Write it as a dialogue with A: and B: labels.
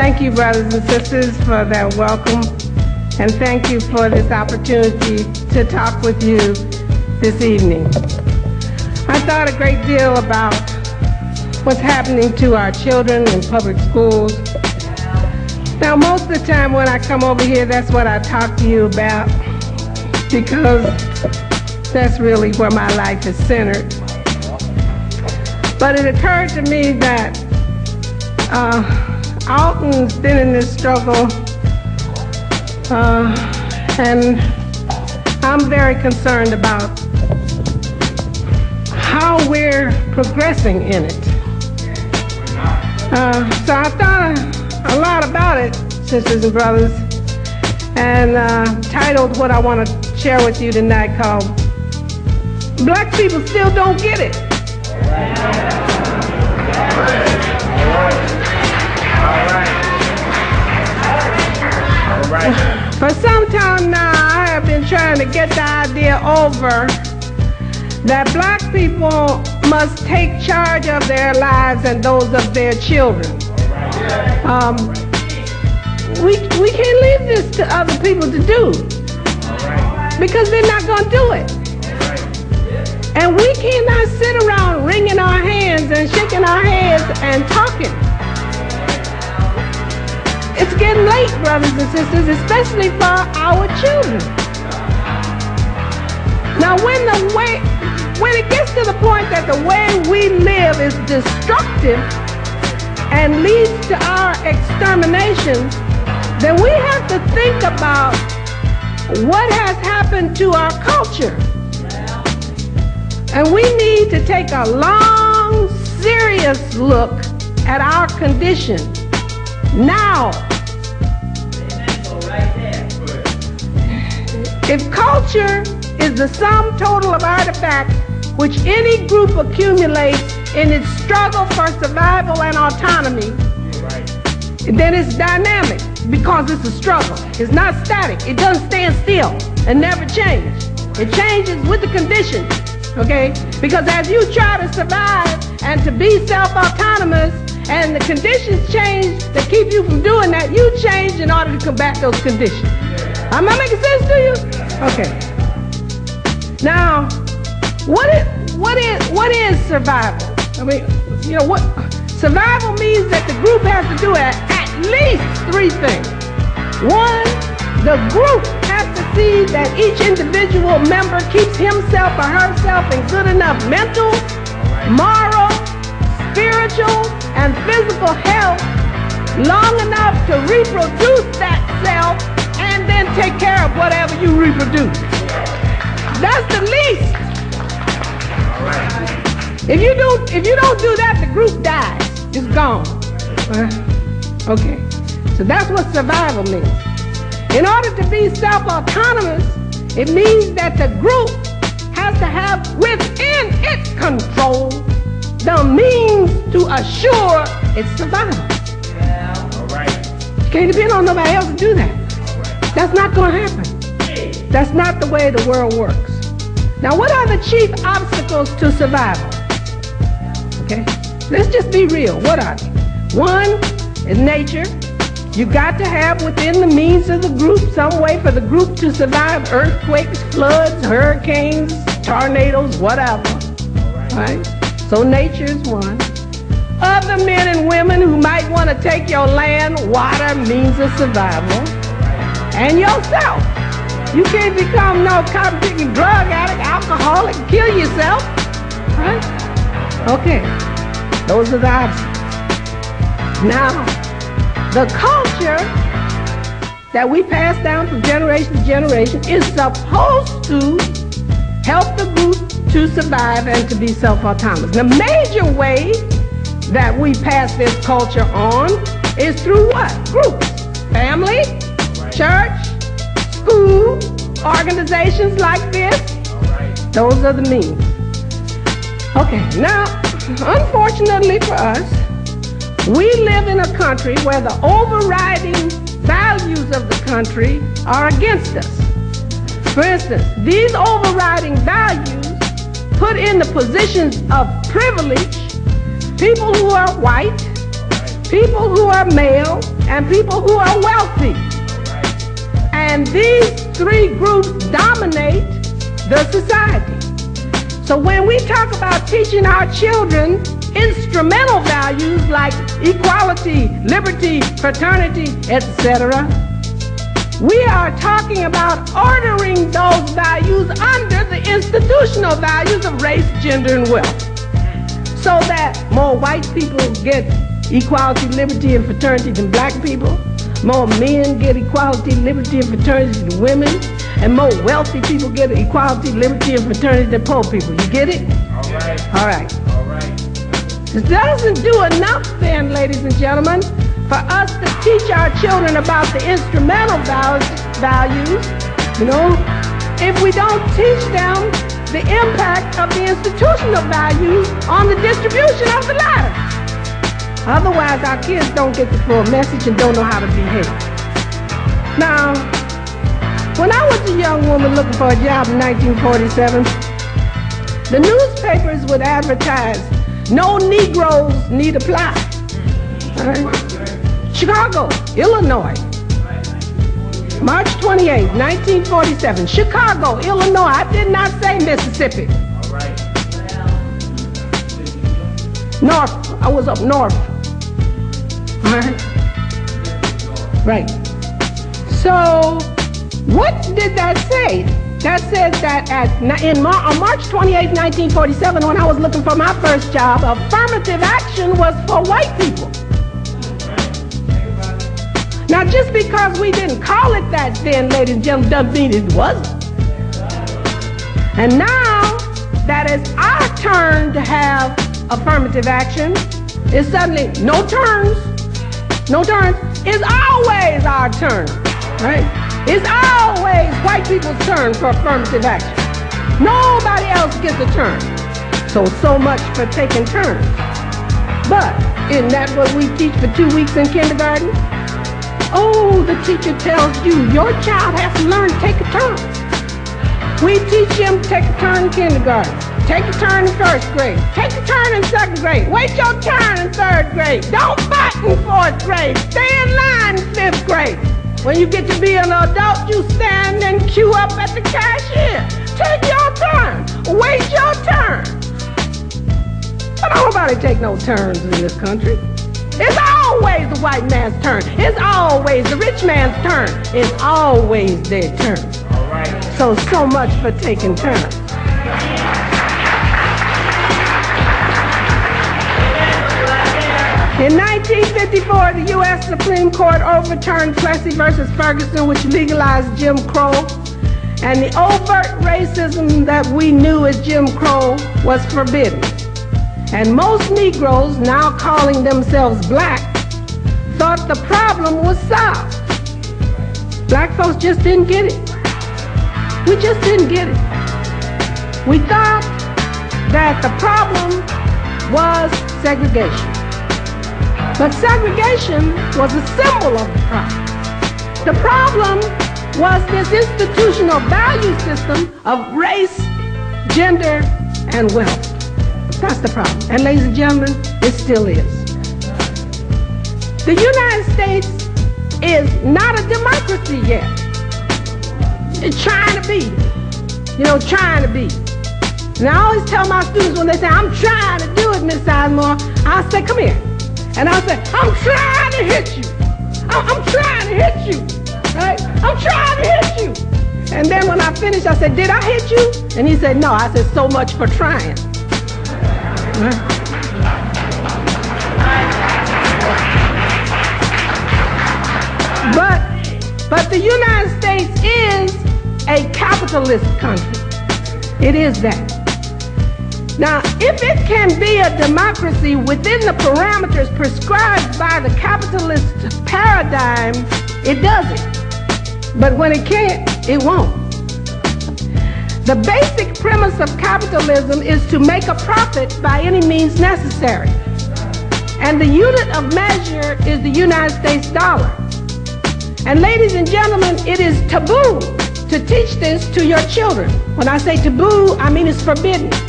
A: Thank you, brothers and sisters, for that welcome, and thank you for this opportunity to talk with you this evening. I thought a great deal about what's happening to our children in public schools. Now, most of the time when I come over here, that's what I talk to you about, because that's really where my life is centered. But it occurred to me that Alton's been in this struggle, and I'm very concerned about how we're progressing in it. So I thought a lot about it, sisters and brothers, and titled what I want to share with you tonight called Black People Still Don't Get It. For some time now, I have been trying to get the idea over that black people must take charge of their lives and those of their children. We can't leave this to other people to do, because they're not going to do it. And we cannot sit around wringing our hands and shaking our heads and talking. It's getting late, brothers and sisters, especially for our children. Now, when it gets to the point that the way we live is destructive and leads to our extermination, then we have to think about what has happened to our culture. And we need to take a long, serious look at our condition now. If culture is the sum total of artifacts which any group accumulates in its struggle for survival and autonomy, then it's dynamic, because it's a struggle. It's not static. It doesn't stand still and never change. It changes with the conditions, okay? Because as you try to survive and to be self-autonomous, and the conditions change that keep you from doing that, you change in order to combat those conditions. Am I making sense to you? Okay. Now, what is survival? I mean, you know what? Survival means that the group has to do at least three things. One, the group has to see that each individual member keeps himself or herself in good enough mental, moral, spiritual, and physical health long enough to reproduce that self and then take care of whatever you reproduce. That's the least. If you don't do that, the group dies. It's gone. Okay. So that's what survival means. In order to be self-autonomous, it means that the group has to have within its control the means to assure its survival. You can't depend on nobody else to do that. That's not going to happen. That's not the way the world works. Now, what are the chief obstacles to survival? Okay, let's just be real. What are they? One is nature. You got to have within the means of the group some way for the group to survive earthquakes, floods, hurricanes, tornadoes, whatever. Right? So nature is one. Other men and women who might want to take your land, water, means of survival. And yourself. You can't become no cotton-picking drug addict, alcoholic, kill yourself. Right? Okay. Those are the options. Now, the culture that we pass down from generation to generation is supposed to help the group to survive and to be self-autonomous. The major way that we pass this culture on is through what? Groups. Family, church, school, organizations like this. Those are the means. Okay, now, unfortunately for us, we live in a country where the overriding values of the country are against us. For instance, these overriding values put in the positions of privilege people who are white, people who are male, and people who are wealthy. And these three groups dominate the society. So when we talk about teaching our children instrumental values like equality, liberty, fraternity, etc., we are talking about ordering those values under the institutional values of race, gender, and wealth, so that more white people get equality, liberty, and fraternity than black people, more men get equality, liberty, and fraternity than women, and more wealthy people get equality, liberty, and fraternity than poor people. You get it?
B: All right.
A: All right.
B: All right.
A: It doesn't do enough then, ladies and gentlemen, for us to teach our children about the instrumental values, you know, if we don't teach them the impact of the institutional values on the distribution of the latter. Otherwise, our kids don't get the full message and don't know how to behave. Now, when I was a young woman looking for a job in 1947, the newspapers would advertise, "No Negroes need apply." Chicago, Illinois, March 28, 1947, Chicago, Illinois. I did not say Mississippi.
B: All right.
A: North, I was up north. All right. Right. So, what did that say? That says that on March 28, 1947, when I was looking for my first job, affirmative action was for white people. Now, just because we didn't call it that then, ladies and gentlemen, doesn't mean it wasn't. And now that it's our turn to have affirmative action, it's suddenly no turns. No turns. It's always our turn, right? It's always white people's turn for affirmative action. Nobody else gets a turn. So much for taking turns. But isn't that what we teach for 2 weeks in kindergarten? Oh, the teacher tells you, your child has to learn to take a turn. We teach him to take a turn in kindergarten, take a turn in first grade, take a turn in second grade, wait your turn in third grade, don't fight in fourth grade, stay in line in fifth grade. When you get to be an adult, you stand and queue up at the cashier. Take your turn, wait your turn. But nobody take no turns in this country. It's always the white man's turn. It's always the rich man's turn. It's always their turn.
B: All right.
A: So much for taking turns. In 1954, the U.S. Supreme Court overturned Plessy versus Ferguson, which legalized Jim Crow. And the overt racism that we knew as Jim Crow was forbidden. And most Negroes, now calling themselves black, thought the problem was solved. Black folks just didn't get it. We just didn't get it. We thought that the problem was segregation. But segregation was a symbol of the problem. The problem was this institutional value system of race, gender, and wealth. That's the problem. And ladies and gentlemen, it still is. The United States is not a democracy yet. It's trying to be. You know, trying to be. And I always tell my students when they say, I'm trying to do it, Miss Sizemore, I say, come here. And I say, I'm trying to hit you. I'm trying to hit you. Right? I'm trying to hit you. And then when I finish, I said, did I hit you? And he said, no. I said, so much for trying. But the United States is a capitalist country. It is that. Now, if it can be a democracy within the parameters prescribed by the capitalist paradigm, it does it. But when it can't, it won't. The basic premise of capitalism is to make a profit by any means necessary. And the unit of measure is the United States dollar. And ladies and gentlemen, it is taboo to teach this to your children. When I say taboo, I mean it's forbidden.